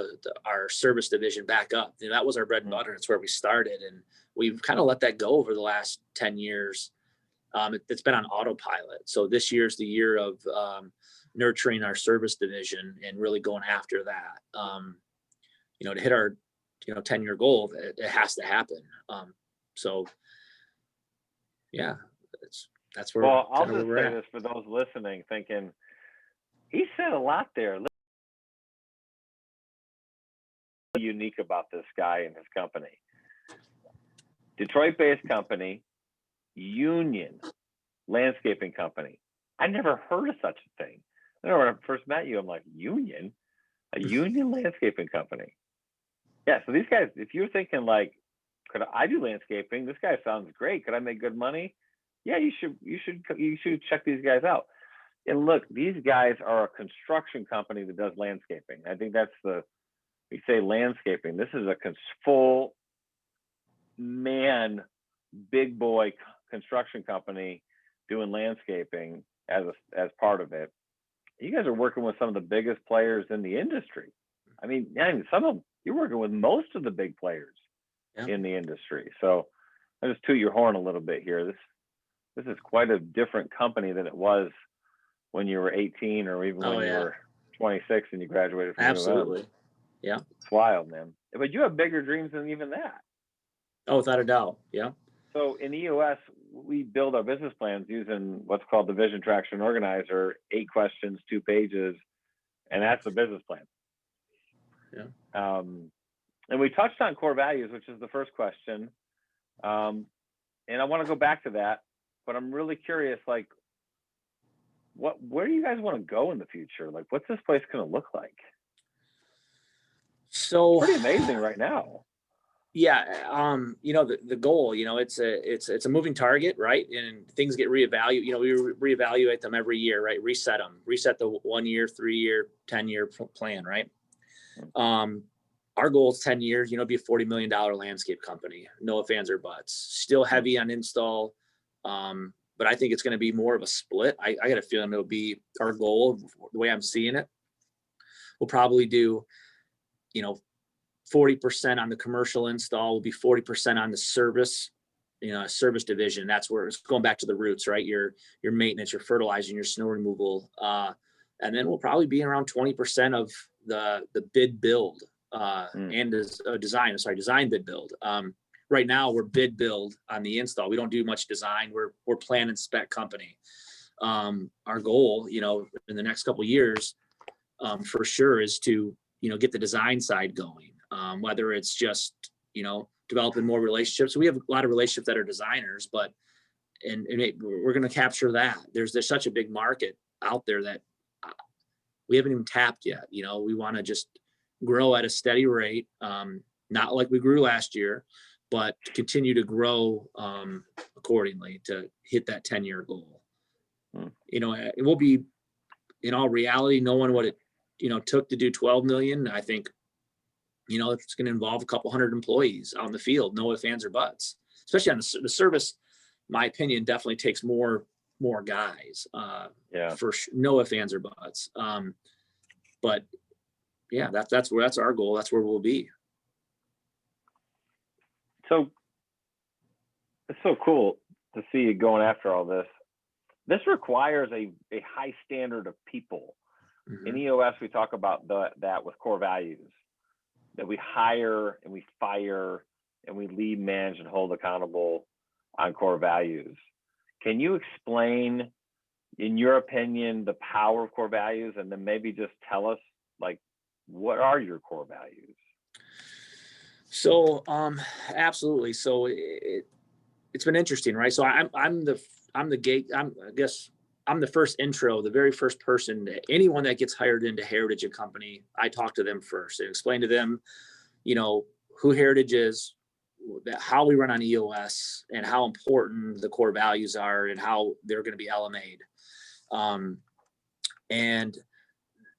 our service division back up. That was our bread and butter. It's where we started. And we've kind of let that go over the last 10 years. It's been on autopilot. So this year's the year of nurturing our service division and really going after that. To hit our, 10-year goal, it has to happen. So yeah, that's where. Well, I'll just say this for those listening, thinking, he said a lot there. Unique about this guy and his company. Detroit-based company, union landscaping company. I never heard of such a thing. I remember when I first met you, I'm like, union? A union landscaping company. Yeah, so these guys, if you're thinking like, could I do landscaping? This guy sounds great. Could I make good money? Yeah, you should check these guys out. And look, these guys are a construction company that does landscaping. I think that's we say landscaping. This is a full man, big boy construction company doing landscaping as part of it. You guys are working with some of the biggest players in the industry. I mean, some of them, you're working with most of the big players in the industry. So I just toot your horn a little bit here. This is quite a different company than it was when you were 18 or even when you were 26 and you graduated from Absolutely. UM. Yeah. It's wild, man. But you have bigger dreams than even that. Oh, without a doubt. Yeah. So in EOS, we build our business plans using what's called the Vision Traction Organizer, 8 questions, 2 pages, and that's the business plan. Yeah. And we touched on core values, which is the first question. And I want to go back to that, but I'm really curious, like, where do you guys want to go in the future? Like, what's this place going to look like? So pretty amazing right now. Yeah, the goal, it's a moving target, right? And things get reevaluated. We reevaluate them every year, right? Reset the 1 year, 3 year, 10-year plan, right? Our goal is 10 years, be a $40 million landscape company. No ifs, ands, or buts. Still heavy on install. But I think it's going to be more of a split. I got a feeling it'll be our goal, the way I'm seeing it. We'll probably do, 40% on the commercial install, will be 40% on the service, service division. That's where it's going back to the roots, right? Your maintenance, your fertilizing, your snow removal. And then we'll probably be around 20% of the bid build and design bid build. Right now we're bid build on the install. We don't do much design. We're plan and spec company. Our goal, in the next couple of years, for sure, is to, get the design side going. Whether it's just, developing more relationships. We have a lot of relationships that are designers, but we're going to capture that. There's such a big market out there that we haven't even tapped yet. We want to just grow at a steady rate, not like we grew last year, but continue to grow accordingly to hit that 10-year goal. It will be, in all reality, knowing what it took to do 12 million. I think it's going to involve a couple hundred employees out in the field, no ifs, ands, or buts. Especially on the service, my opinion, definitely takes more guys. For no ifs, ands, or buts. But yeah, that's our goal. That's where we'll be. So it's so cool to see you going after all this. This requires a high standard of people. Mm-hmm. In EOS, we talk about that with core values, that we hire and we fire and we lead, manage, and hold accountable on core values. Can you explain, in your opinion, the power of core values, and then maybe just tell us, like, what are your core values? So, absolutely. So it's been interesting, right? So I'm the gate. I guess I'm the first intro, the very first person. Anyone that gets hired into Heritage and Company, I talk to them first and explain to them, you know, who Heritage is, how we run on EOS, and how important the core values are, and how they're going to be LMA'd. Um, and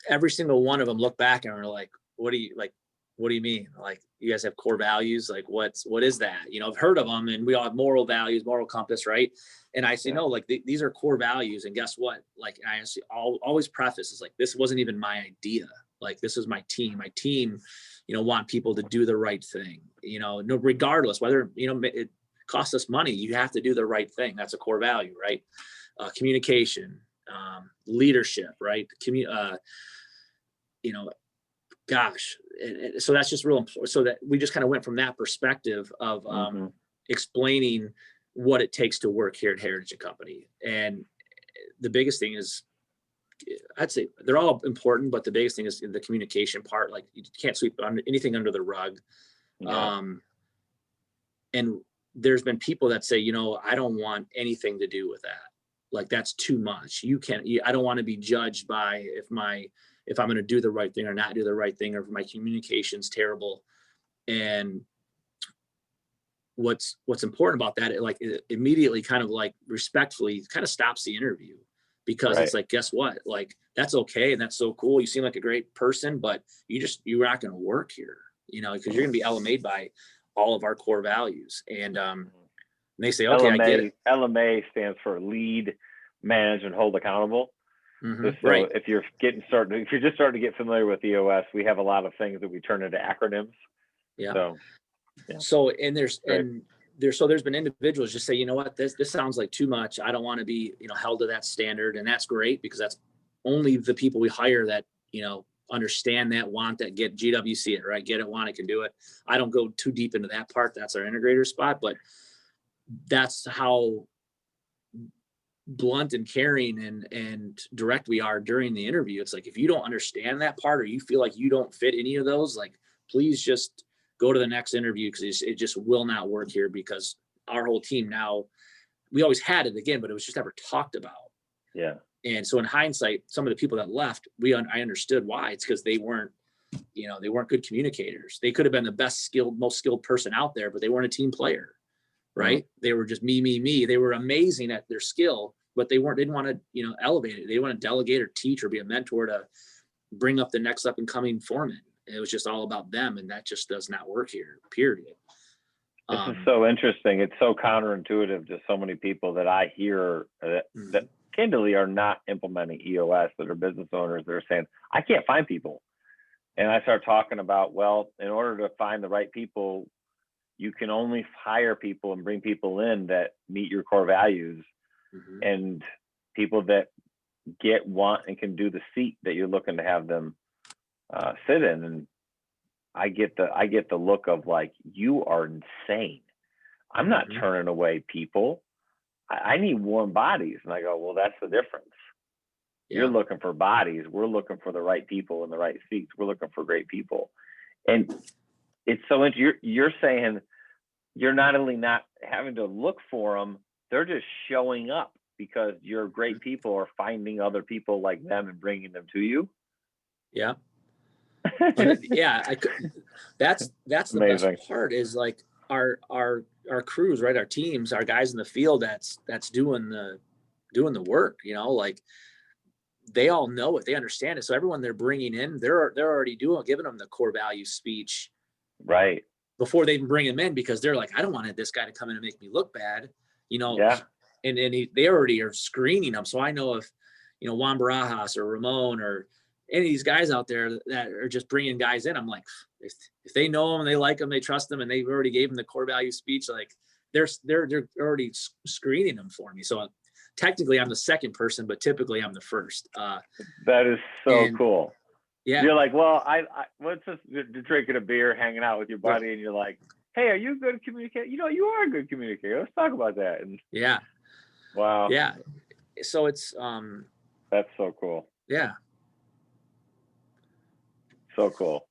every single one of them look back and are like, what do you like? What do you mean? Like, you guys have core values? Like, what is that? You know, I've heard of them, and we all have moral values, moral compass, right? And I say, Yeah. no, like these are core values. And guess what? Like, I'll always preface is like, this wasn't even my idea. Like, this is my team. My team, want people to do the right thing. No, regardless whether it costs us money, you have to do the right thing. That's a core value, right? Communication, leadership, right? You know, gosh, so that's just real important. So that we just kind of went from that perspective of Mm-hmm. explaining what it takes to work here at Heritage and Company. And the biggest thing is, I'd say they're all important, but the biggest thing is the communication part. Like, you can't sweep anything under the rug. Yeah. Um, and there's been people that say, I don't want anything to do with that. Like, that's too much. I don't want to be judged by if I'm going to do the right thing or not do the right thing, or if my communication's terrible. And what's important about that, it immediately kind of like respectfully kind of stops the interview, because Right. it's like, guess what? Like, that's okay. And that's so cool. You seem like a great person, but you're not going to work here, because you're going to be LMA'd by all of our core values. And they say, okay, I get it. LMA stands for lead, manage, and hold accountable. Mm-hmm. So Right. if you're just starting to get familiar with EOS, we have a lot of things that we turn into acronyms. Yeah. So yeah. So, there's been individuals just say, you know what, this sounds like too much. I don't want to be, held to that standard. And that's great, because that's only the people we hire that, understand that, want that, get GWC it, right? Get it, want it, can do it. I don't go too deep into that part. That's our integrator spot, but that's how blunt and caring and direct we are during the interview. It's like, if you don't understand that part, or you feel like you don't fit any of those, like, please just go to the next interview, because it just will not work here, because our whole team now, we always had it again, but it was just never talked about. Yeah. And so in hindsight, some of the people that left, I understood why. It's because they weren't good communicators. They could have been the most skilled person out there, but they weren't a team player, right? Mm-hmm. They were just me. They were amazing at their skill, but they didn't want to, elevate it. They didn't want to delegate or teach or be a mentor to bring up the next up and coming foreman. It was just all about them. And that just does not work here, period. This is so interesting. It's so counterintuitive to so many people that I hear that candidly are not implementing EOS, that are business owners that are saying, I can't find people. And I start talking about, well, in order to find the right people, you can only hire people and bring people in that meet your core values, and people that want, and can do the seat that you're looking to have them sit in. And I get the look of like, you are insane. I'm not turning away people. I need warm bodies. And I go, well, that's the difference. Yeah. You're looking for bodies. We're looking for the right people in the right seats. We're looking for great people. And it's so interesting. You're saying you're not only not having to look for them, they're just showing up, because your great people are finding other people like them and bringing them to you. Yeah. Yeah. That's the amazing. Best part is like our crews, right? Our teams, our guys in the field, that's doing the work, like, they all know it, they understand it. So everyone they're bringing in, they're already giving them the core value speech, right, before they even bring him in, because they're like, I don't want this guy to come in and make me look bad, Yeah. And they already are screening them. So I know if, Juan Barajas or Ramon or any of these guys out there that are just bringing guys in, I'm like, if they know them, they like them, they trust them, and they've already gave them the core value speech, like they're already screening them for me. So technically I'm the second person, but typically I'm the first. That is so cool. Yeah. You're like, well, I what's this, drinking a beer, hanging out with your buddy, right. And you're like, hey, are you a good communicator? You are a good communicator. Let's talk about that. And yeah. Wow. Yeah. So it's that's so cool. Yeah. So cool.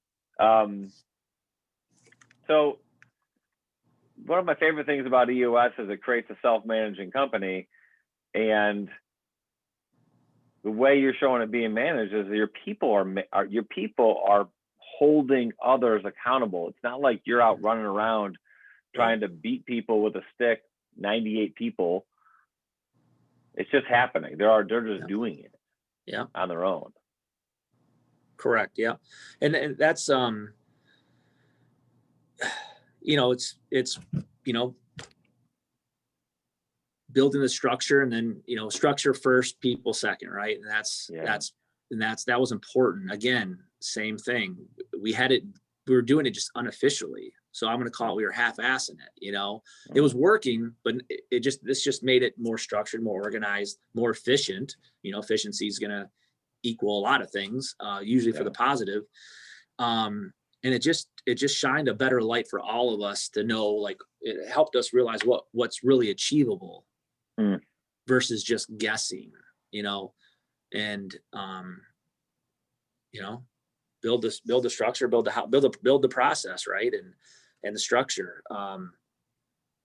So one of my favorite things about EOS is it creates a self-managing company, and the way you're showing it being managed is your people are holding others accountable. It's not like you're out running around trying to beat people with a stick, 98 people. It's just happening. They're just doing it on their own. Correct. Yeah. And that's, it's, building the structure, and then, structure first, people second, right? And that was important. Again, same thing. We were doing it just unofficially. So I'm going to call it, we were half-assing it, it was working, but this just made it more structured, more organized, more efficient. Efficiency is going to equal a lot of things, usually for the positive. And it just shined a better light for all of us to know, like, it helped us realize what's really achievable versus just guessing, and, build the structure, build the process, right. And the structure. And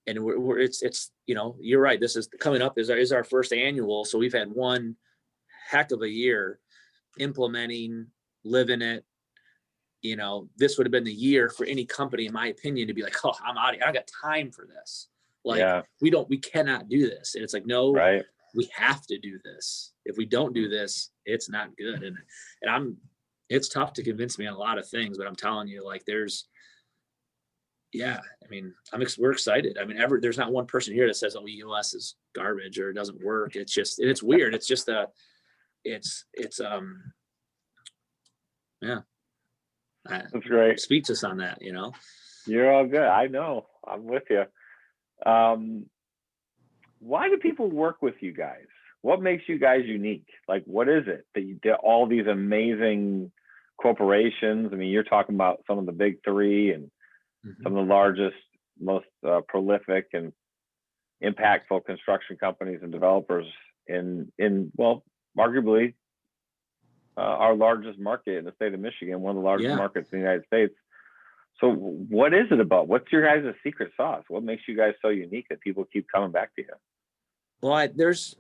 it's, you're right. This is coming up is our first annual. So we've had one heck of a year implementing, living it. This would have been the year for any company, in my opinion, to be like, oh, I'm out of here. I got time for this. Like, we cannot do this. And it's like, no, right. We have to do this. If we don't do this, it's not good. And it's tough to convince me on a lot of things, but I'm telling you, like, we're excited. I mean, there's not one person here that says, oh, EOS is garbage or it doesn't work. It's just, it's weird. It's just That's great. Speechless on that, You're all good. I know. I'm with you. Why do people work with you guys? What makes you guys unique? Like, what is it that you did all these amazing corporations? I mean, you're talking about some of the big three and some of the largest, most prolific and impactful construction companies and developers in arguably our largest market in the state of Michigan, one of the largest markets in the United States. So what is it about? What's your guys' secret sauce? What makes you guys so unique that people keep coming back to you? Well, there's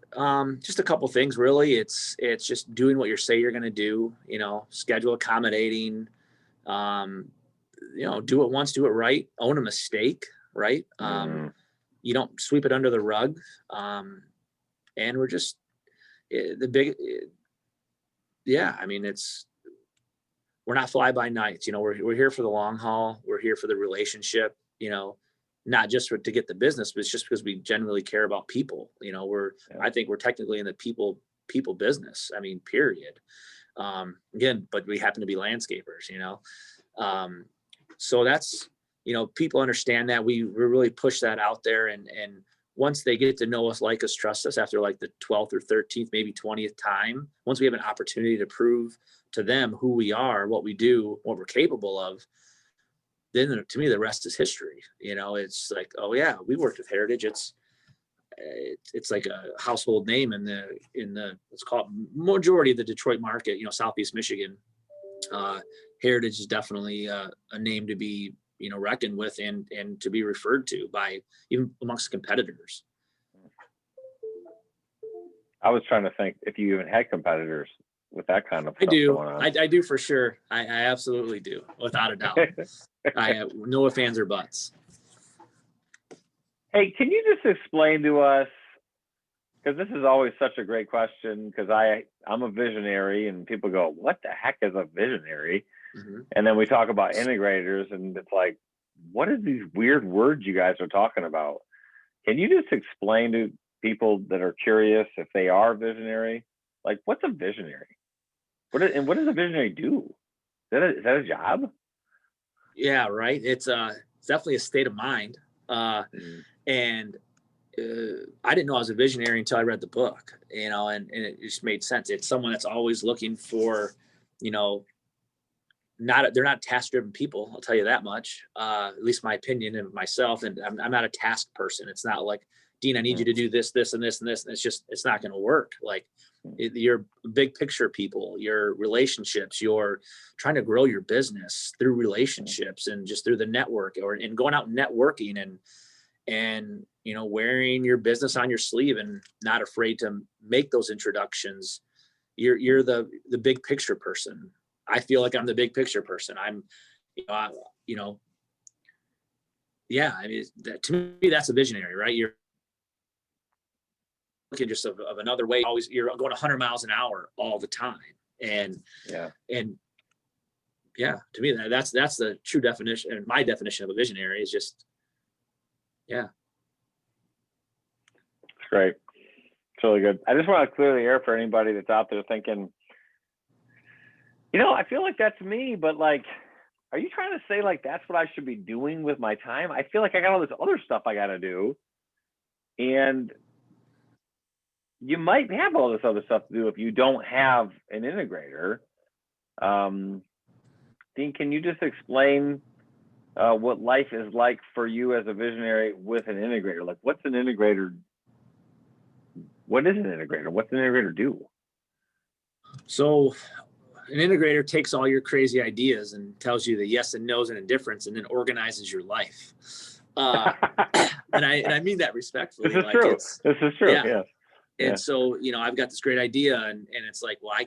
just a couple things, really. It's just doing what you say you're going to do, schedule accommodating, do it once, do it right, own a mistake, right? You don't sweep it under the rug. And we're just I mean, we're not fly by nights, we're here for the long haul. We're here for the relationship, not just to get the business, but it's just because we genuinely care about people. I think we're technically in the people business. I mean, period. Again, but we happen to be landscapers, so that's, people understand that we really push that out there. And once they get to know us, like us, trust us after like the 12th or 13th, maybe 20th time, once we have an opportunity to prove to them who we are, what we do, what we're capable of, then to me, the rest is history. It's like, oh yeah, we worked with Heritage. It's like a household name in the let's call it majority of the Detroit market, Southeast Michigan. Heritage is definitely a name to be, reckoned with and to be referred to by even amongst competitors. I was trying to think if you even had competitors with that kind of stuff. I do for sure. I absolutely do, without a doubt. I have no ifs, ands, or buts. Hey, can you just explain to us, because this is always such a great question, because I'm a visionary and people go, what the heck is a visionary? And then we talk about integrators and it's like, what are these weird words you guys are talking about? Can you just explain to people that are curious if they are visionary? Like, what's a visionary? What does a visionary do? Is that a job? Yeah, right. It's definitely a state of mind. And I didn't know I was a visionary until I read the book, and it just made sense. It's someone that's always looking for, they're not task-driven people. I'll tell you that much. At least my opinion and myself. And I'm not a task person. It's not like, Dean, I need you to do this, this, and this, and this. And it's not going to work. Like, You're big picture people, your relationships, you're trying to grow your business through relationships and just through the network and going out and networking and wearing your business on your sleeve and not afraid to make those introductions. You're the big picture person. I feel like I'm the big picture person. Yeah, I mean, to me, that's a visionary, right? You're looking just of another way. Always, you're going 100 miles an hour all the time. And yeah, to me, that's the true definition. And my definition of a visionary is just, yeah. It's great. It's really good. I just want to clear the air for anybody that's out there thinking, I feel like that's me, but like, are you trying to say like that's what I should be doing with my time? I feel like I got all this other stuff I got to do. And you might have all this other stuff to do if you don't have an integrator. Dean, can you just explain what life is like for you as a visionary with an integrator? Like, what's an integrator? What is an integrator? What's an integrator do? So an integrator takes all your crazy ideas and tells you the yes and no's and indifference and then organizes your life. And I mean that respectfully. This is true. This is true. Yeah. And so, I've got this great idea and it's like, well, I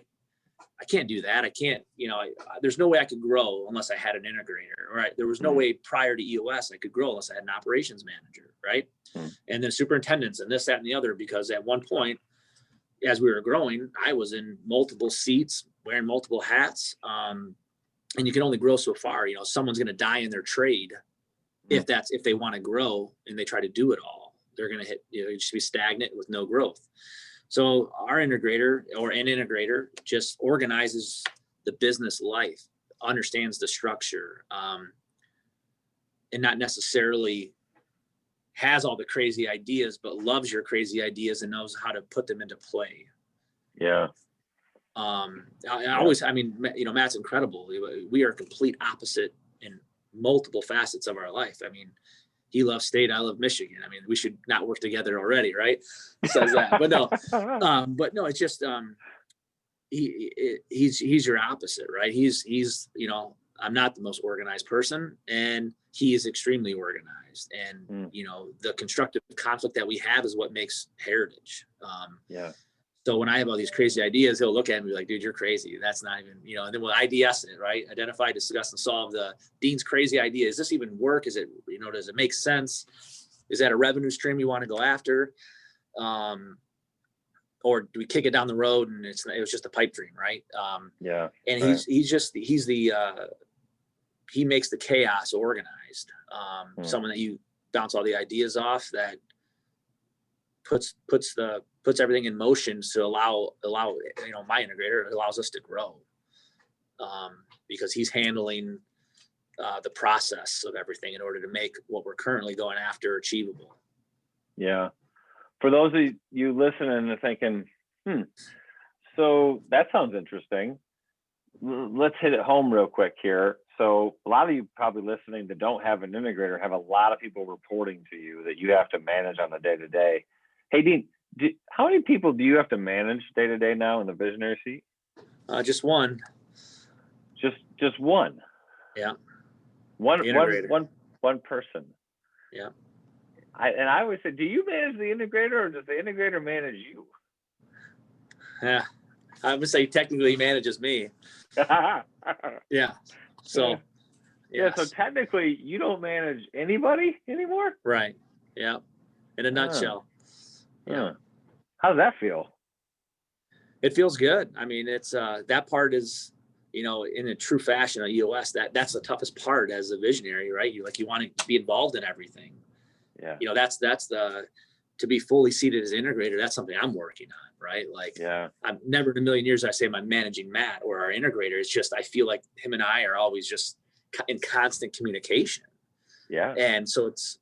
can't do that. I can't, there's no way I could grow unless I had an integrator, right? There was no way prior to EOS I could grow unless I had an operations manager, right? And then superintendents and this, that, and the other, because at one point, as we were growing, I was in multiple seats, wearing multiple hats. And you can only grow so far. Someone's going to die in their trade if they want to grow and they try to do it all. They're going to hit, just be stagnant with no growth. So our integrator or an integrator just organizes the business life, understands the structure, and not necessarily has all the crazy ideas, but loves your crazy ideas and knows how to put them into play. Yeah. Matt's incredible. We are complete opposite in multiple facets of our life. I mean, he loves state, I love Michigan. I mean, we should not work together already, right? He says that, but no, it's just, he's your opposite, right? He's, I'm not the most organized person and he is extremely organized. And, the constructive conflict that we have is what makes Heritage. So when I have all these crazy ideas, he'll look at me and be like, dude, you're crazy. That's not even, and then we'll IDS it, right? Identify, discuss, and solve the Dean's crazy idea. Is this even work? Is it, does it make sense? Is that a revenue stream you want to go after? Or do we kick it down the road and it was just a pipe dream, right? And he makes the chaos organized. Someone that you bounce all the ideas off, that puts everything in motion to allow my integrator allows us to grow, because he's handling the process of everything in order to make what we're currently going after achievable. Yeah. For those of you listening and thinking, so that sounds interesting. Let's hit it home real quick here. So a lot of you probably listening that don't have an integrator have a lot of people reporting to you that you have to manage on the day-to-day. Hey, Dean, how many people do you have to manage day-to-day now in the visionary seat? Just one. Just one. Yeah. One person. Yeah. I always say, do you manage the integrator or does the integrator manage you? Yeah. I would say technically he manages me. Yeah. So. Yeah. So technically you don't manage anybody anymore? Right. Yeah. In a nutshell. Yeah. How does that feel? It feels good. I mean, it's that part is, in a true fashion of EOS, that's the toughest part as a visionary, right? You want to be involved in everything. Yeah. That's to be fully seated as integrator. That's something I'm working on, right? I'm never in a million years I say I'm managing Matt or our integrator. It's just I feel like him and I are always just in constant communication. Yeah. And so it's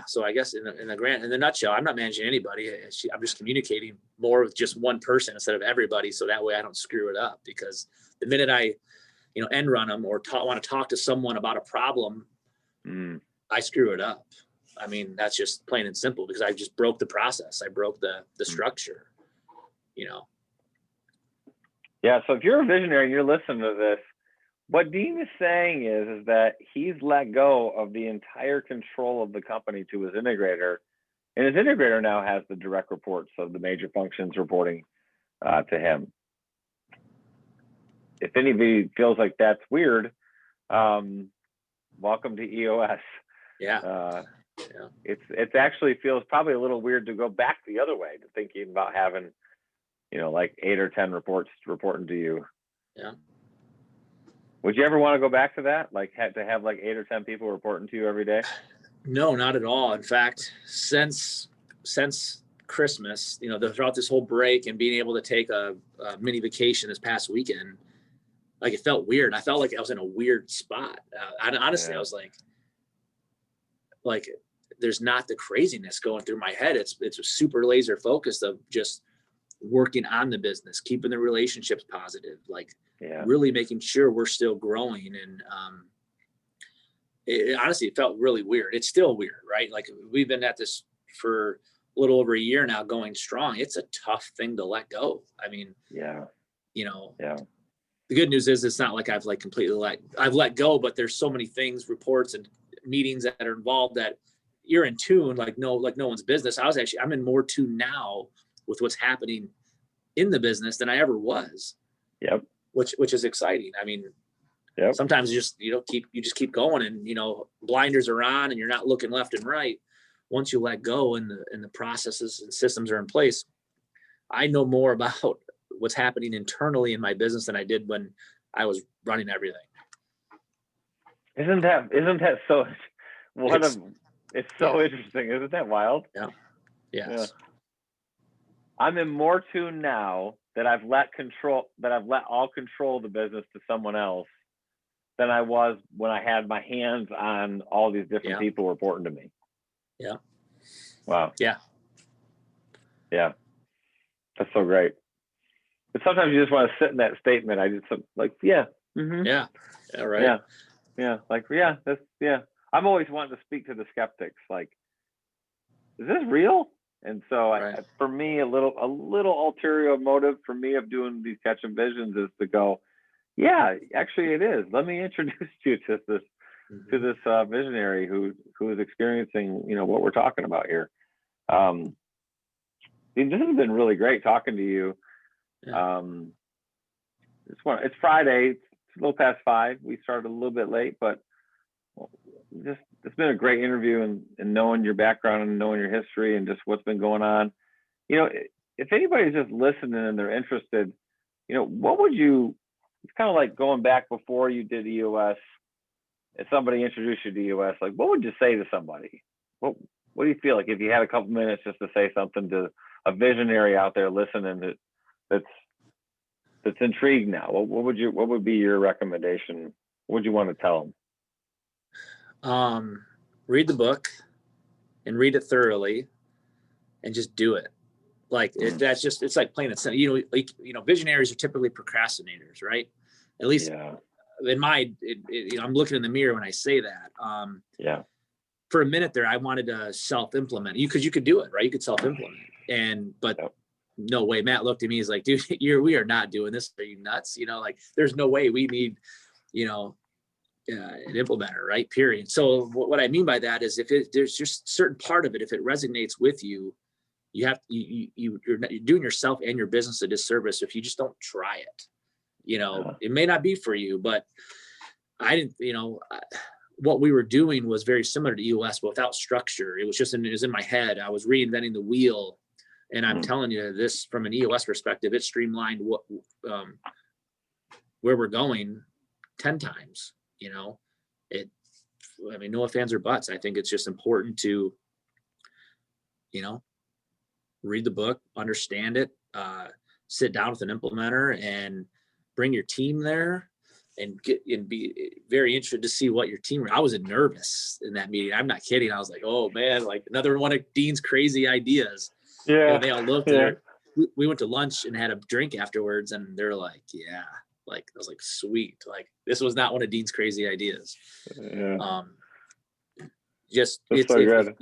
so I guess in the nutshell, I'm not managing anybody. I'm just communicating more with just one person instead of everybody. So that way I don't screw it up, because the minute I, end run them or want to talk to someone about a problem, I screw it up. I mean, that's just plain and simple, because I just broke the process. I broke the structure, you know? Yeah. So if you're a visionary and you're listening to this, what Dean is saying is that he's let go of the entire control of the company to his integrator, and his integrator now has the direct reports of the major functions reporting to him. If anybody feels like that's weird, welcome to EOS. Yeah. It's actually feels probably a little weird to go back the other way, to thinking about having, like 8 or 10 reports reporting to you. Yeah. Would you ever want to go back to that? Like to have like 8 or 10 people reporting to you every day? No, not at all. In fact, since Christmas, throughout this whole break and being able to take a mini vacation this past weekend, like it felt weird. I felt like I was in a weird spot. Honestly, I was like, there's not the craziness going through my head. It's a super laser focused of just working on the business, keeping the relationships positive, like really making sure we're still growing. And honestly, it felt really weird. It's still weird, right? Like we've been at this for a little over a year now, going strong. It's a tough thing to let go. I mean, the good news is it's not like I've like completely I've let go, but there's so many things, reports and meetings that are involved that you're in tune, like no one's business. I'm in more tune now with what's happening in the business than I ever was. Yep. Which is exciting. I mean, sometimes you just keep going, and blinders are on and you're not looking left and right. Once you let go and the processes and systems are in place, I know more about what's happening internally in my business than I did when I was running everything. Isn't that so? It's so interesting. Isn't that wild? Yeah. Yes. Yeah. I'm in more tune now that I've let all control of the business to someone else than I was when I had my hands on all these different people reporting to me. Yeah. Wow. Yeah. Yeah. That's so great. But sometimes you just want to sit in that statement. I just like, mm-hmm. Yeah. Right. Yeah. Like, I'm always wanting to speak to the skeptics. Like, is this real? And so for me, a little ulterior motive for me of doing these Catchin Visions is to go, yeah, actually it is. Let me introduce you to this visionary who is experiencing, what we're talking about here. This has been really great talking to you. Yeah. It's Friday. It's a little past 5. We started a little bit late, but it's been a great interview, and knowing your background and knowing your history and just what's been going on. If anybody's just listening and they're interested, what would you? It's kind of like going back before you did EOS. If somebody introduced you to EOS, like what would you say to somebody? What do you feel like if you had a couple minutes just to say something to a visionary out there listening that's intrigued now? What would be your recommendation? What would you want to tell them? Read the book and read it thoroughly and just do it. Like it's like plain and simple. Visionaries are typically procrastinators, right? At least in I'm looking in the mirror when I say that. For a minute there, I wanted to self-implement because you could do it, right? You could self-implement, but no way. Matt looked at me. He's like, dude, we are not doing this. Are you nuts? Like there's no way. We need, an implementer, right? Period. So what I mean by that is there's just certain part of it, if it resonates with you, you're doing yourself and your business a disservice if you just don't try it. It may not be for you, but I didn't, what we were doing was very similar to EOS, but without structure. It was in my head. I was reinventing the wheel. And I'm telling you this from an EOS perspective, it streamlined where we're going 10 times, no ifs, ands, or buts. I think it's just important to, read the book, understand it, sit down with an implementer and bring your team there and be very interested to see what your team. I was nervous in that meeting. I'm not kidding. I was like, oh man, like another one of Dean's crazy ideas. Yeah. They all looked at we went to lunch and had a drink afterwards, and they're like, yeah. Like I was like, sweet. Like this was not one of Dean's crazy ideas. Yeah. Just That's so good.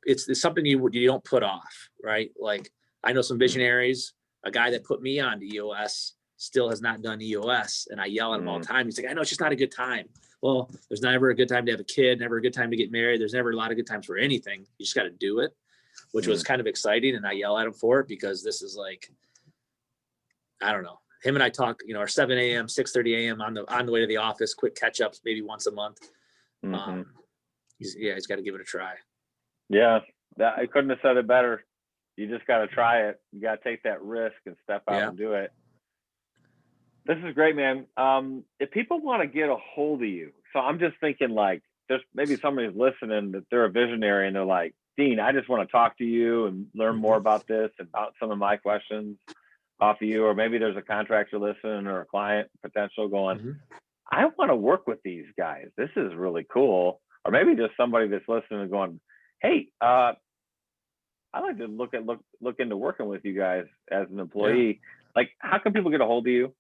it's something you don't put off, right? Like I know some visionaries. A guy that put me onto EOS still has not done EOS, and I yell at him all the time. He's like, I know it's just not a good time. Well, there's never a good time to have a kid, never a good time to get married. There's never a lot of good times for anything. You just got to do it, which was kind of exciting. And I yell at him for it because this is like, I don't know. Him and I talk, our 7 a.m., 6:30 a.m. on the way to the office, quick catch ups, maybe once a month. He's got to give it a try. Yeah, I couldn't have said it better. You just got to try it. You got to take that risk and step out and do it. This is great, man. If people want to get a hold of you, so I'm just thinking like, there's maybe somebody's listening that they're a visionary and they're like, Dean, I just want to talk to you and learn more about this and about some of my questions off of you. Or maybe there's a contractor listening or a client potential going, I want to work with these guys. This is really cool. Or maybe just somebody that's listening and going, hey, I'd like to look into working with you guys as an employee. Like, how can people get a hold of you?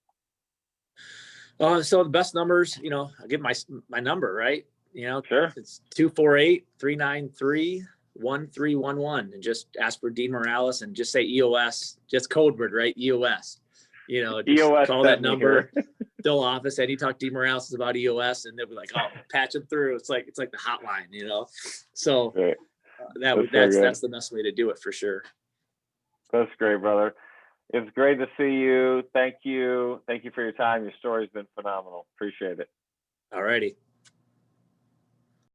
So the best numbers, I'll give my number, right? Sure. It's 248-393-1311, and just ask for Dean Morales and just say EOS, just code word, right? EOS, just EOS call that number. Still office. And you talk to Dean Morales about EOS, and they'll be like, oh, patch them through. It's like the hotline, So right. That's the best way to do it for sure. That's great, brother. It's great to see you. Thank you. Thank you for your time. Your story's been phenomenal. Appreciate it. All righty.